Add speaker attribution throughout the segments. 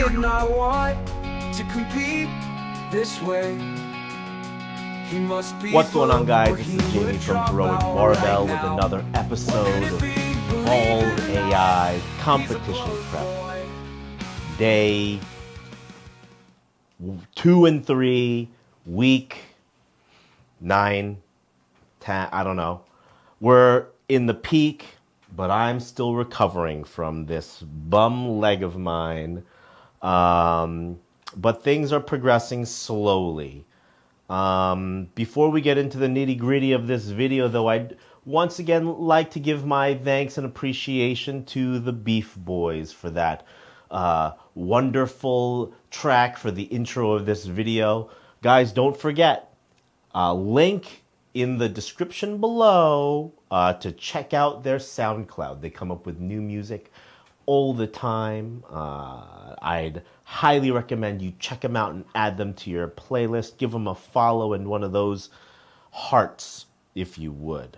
Speaker 1: did not want to compete this way. He must be
Speaker 2: What's going on, guys?
Speaker 1: or
Speaker 2: This
Speaker 1: he
Speaker 2: is Jamie
Speaker 1: would
Speaker 2: from
Speaker 1: drop
Speaker 2: Heroic
Speaker 1: out
Speaker 2: Barbell
Speaker 1: right
Speaker 2: with
Speaker 1: now.
Speaker 2: another episode of
Speaker 1: Believe
Speaker 2: All
Speaker 1: it or
Speaker 2: AI
Speaker 1: not,
Speaker 2: Competition
Speaker 1: he's a close
Speaker 2: Prep.
Speaker 1: boy.
Speaker 2: Day 2 and 3, week 9, 10, I don't know. We're in the peak, but I'm still recovering from this bum leg of mine. But things are progressing slowly. Before we get into the nitty-gritty of this video, though, I'd once again like to give my thanks and appreciation to the Beef Boys for that wonderful track for the intro of this video. Guys, don't forget, link in the description below to check out their SoundCloud. They come up with new music all the time. I'd highly recommend you check them out and add them to your playlist. Give them a follow and one of those hearts if you would.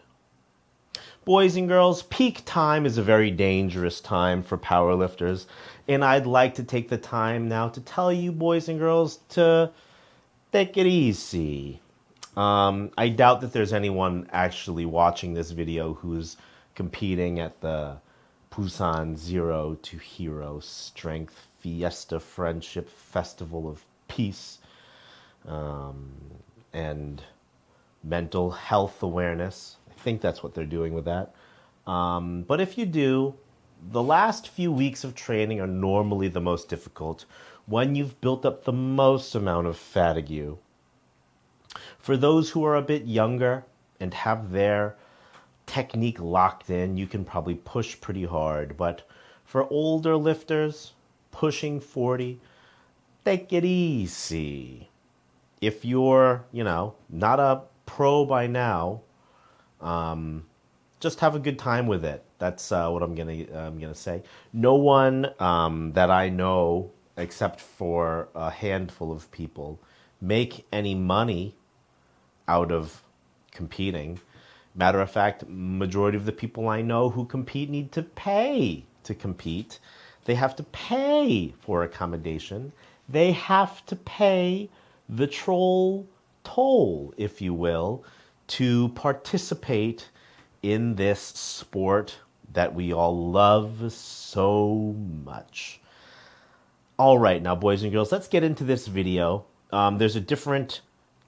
Speaker 2: Boys and girls, peak time is a very dangerous time for powerlifters, and I'd like to take the time now to tell you, boys and girls, to take it easy. I doubt that there's anyone actually watching this video who's competing at the Busan Zero to Hero Strength Fiesta Friendship Festival of Peace and Mental Health Awareness. I think that's what they're doing with that. But if you do, the last few weeks of training are normally the most difficult when you've built up the most amount of fatigue. For those who are a bit younger and have their technique locked in, you can probably push pretty hard. But for older lifters, pushing 40, take it easy. If you're, not a pro by now, just have a good time with it. That's what I'm gonna say. No one that I know, except for a handful of people, make any money out of competing. Matter of fact, majority of the people I know who compete need to pay to compete. They have to pay for accommodation. They have to pay the troll toll, if you will, to participate in this sport that we all love so much. All right, now, boys and girls, let's get into this video. There's a different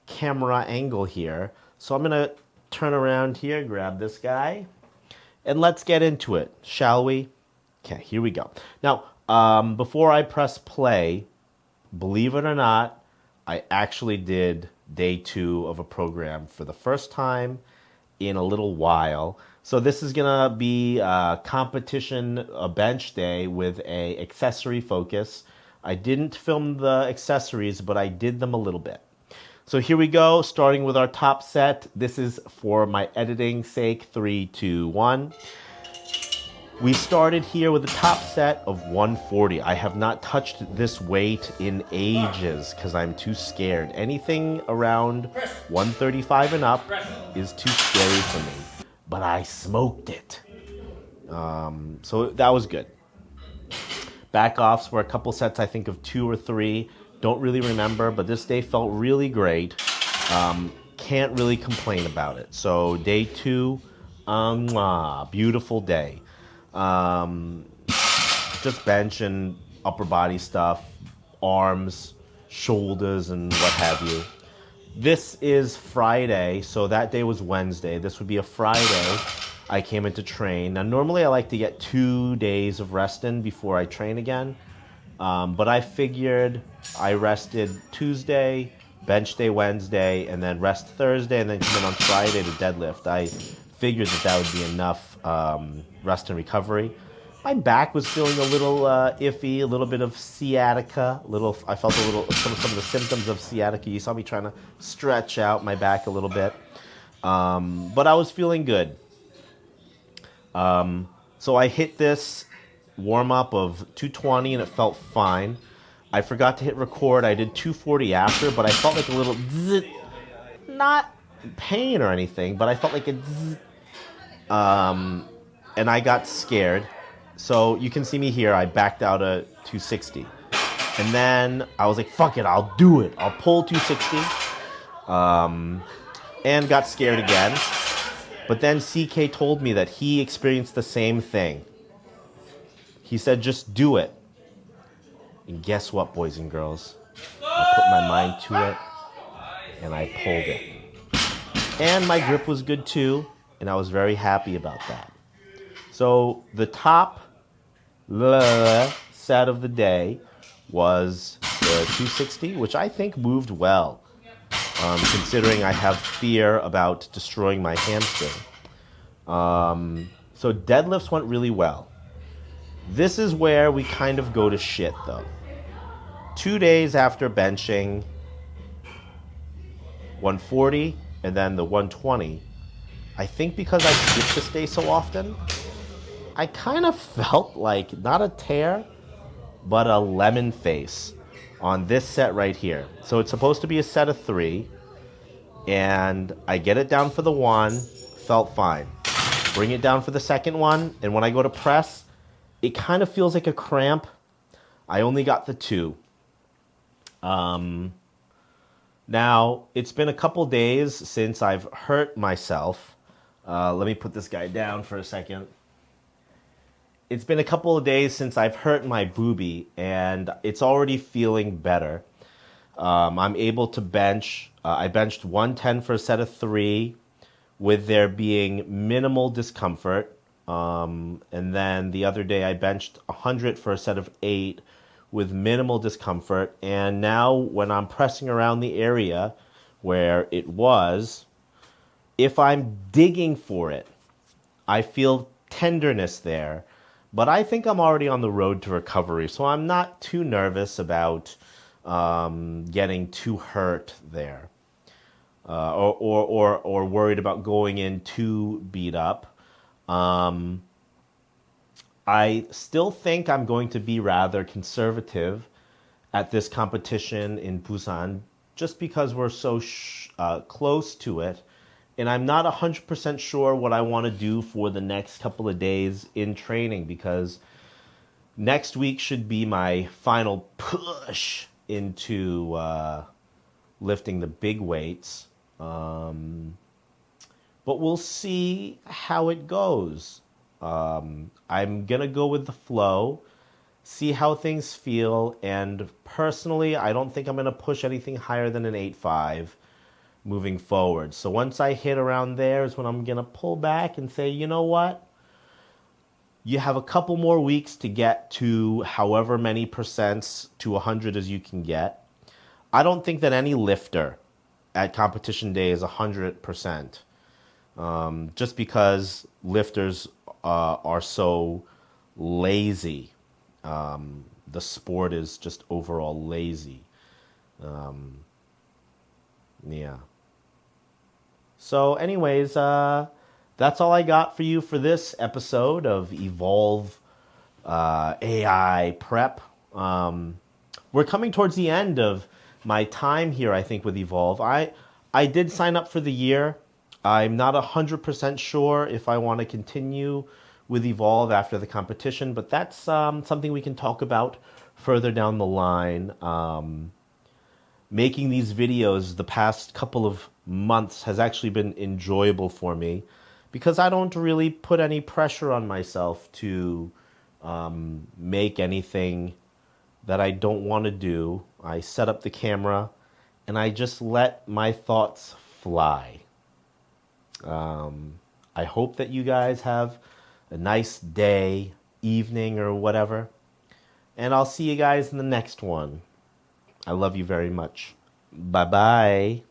Speaker 2: camera angle here, so I'm gonna turn around here, grab this guy, and let's get into it, shall we? Okay, here we go. Now, before I press play, believe it or not, I actually did day 2 of a program for the first time in a little while. So this is gonna be a competition, a bench day with a accessory focus. I didn't film the accessories, but I did them a little bit. So here we go, starting with our top set. This is for my editing sake, 3, 2, 1. We started here with a top set of 140. I have not touched this weight in ages because I'm too scared. Anything around 135 and up is too scary for me. But I smoked it. So that was good. Back offs were a couple sets, I think, of 2 or 3. Don't really remember, but this day felt really great. Can't really complain about it. So day 2, beautiful day. Just bench and upper body stuff, arms, shoulders, and what have you. This is Friday, so that day was Wednesday. This would be a Friday. I came in to train. Now, normally I like to get 2 days of rest in before I train again. But I figured I rested Tuesday, bench day Wednesday, and then rest Thursday, and then come in on Friday to deadlift. I figured that would be enough rest and recovery. My back was feeling a little iffy, a little bit of sciatica. I felt some of the symptoms of sciatica. You saw me trying to stretch out my back a little bit. But I was feeling good. So I hit this warm-up of 220 and it felt fine. I forgot to hit record. I did 240 after, but I felt like a little zzz, not pain or anything, but I felt like a zzz, and I got scared. So you can see me here. I backed out at 260. And then I was like, fuck it, I'll do it. I'll pull 260. And got scared again. But then CK told me that he experienced the same thing. He said, just do it. And guess what, boys and girls? I put my mind to it, and I pulled it. And my grip was good too, and I was very happy about that. So the top set of the day was the 260, which I think moved well, considering I have fear about destroying my hamstring. So deadlifts went really well. This is where we kind of go to shit, though. 2 days after benching 140 and then the 120, I think because I skip this day so often, I kind of felt like not a tear, but a lemon face on this set right here. So it's supposed to be a set of 3, and I get it down for the 1, felt fine. Bring it down for the second one, and when I go to press, it kind of feels like a cramp. I only got the 2. Now, it's been a couple days since I've hurt myself. Let me put this guy down for a second. It's been a couple of days since I've hurt my boobie, and it's already feeling better. I'm able to bench. I benched 110 for a set of 3, with there being minimal discomfort. And then the other day I benched 100 for a set of 8 with minimal discomfort. And now when I'm pressing around the area where it was, if I'm digging for it, I feel tenderness there. But I think I'm already on the road to recovery, so I'm not too nervous about getting too hurt there. Or worried about going in too beat up. I still think I'm going to be rather conservative at this competition in Busan, just because we're so close to it. And I'm not 100% sure what I want to do for the next couple of days in training, because next week should be my final push into lifting the big weights. But we'll see how it goes. I'm going to go with the flow, see how things feel, and personally, I don't think I'm going to push anything higher than an 8.5 moving forward. So once I hit around there is when I'm going to pull back and say, you know what? You have a couple more weeks to get to however many percents to 100 as you can get. I don't think that any lifter at competition day is 100%. Just because lifters are so lazy. The sport is just overall lazy. Yeah. So anyways, that's all I got for you for this episode of Evolve AI Prep. We're coming towards the end of my time here, I think, with Evolve. I did sign up for the year. I'm not 100% sure if I want to continue with Evolve after the competition, but that's something we can talk about further down the line. Making these videos the past couple of months has actually been enjoyable for me, because I don't really put any pressure on myself to make anything that I don't want to do. I set up the camera and I just let my thoughts fly. I hope that you guys have a nice day, evening, or whatever. And I'll see you guys in the next one. I love you very much. Bye-bye.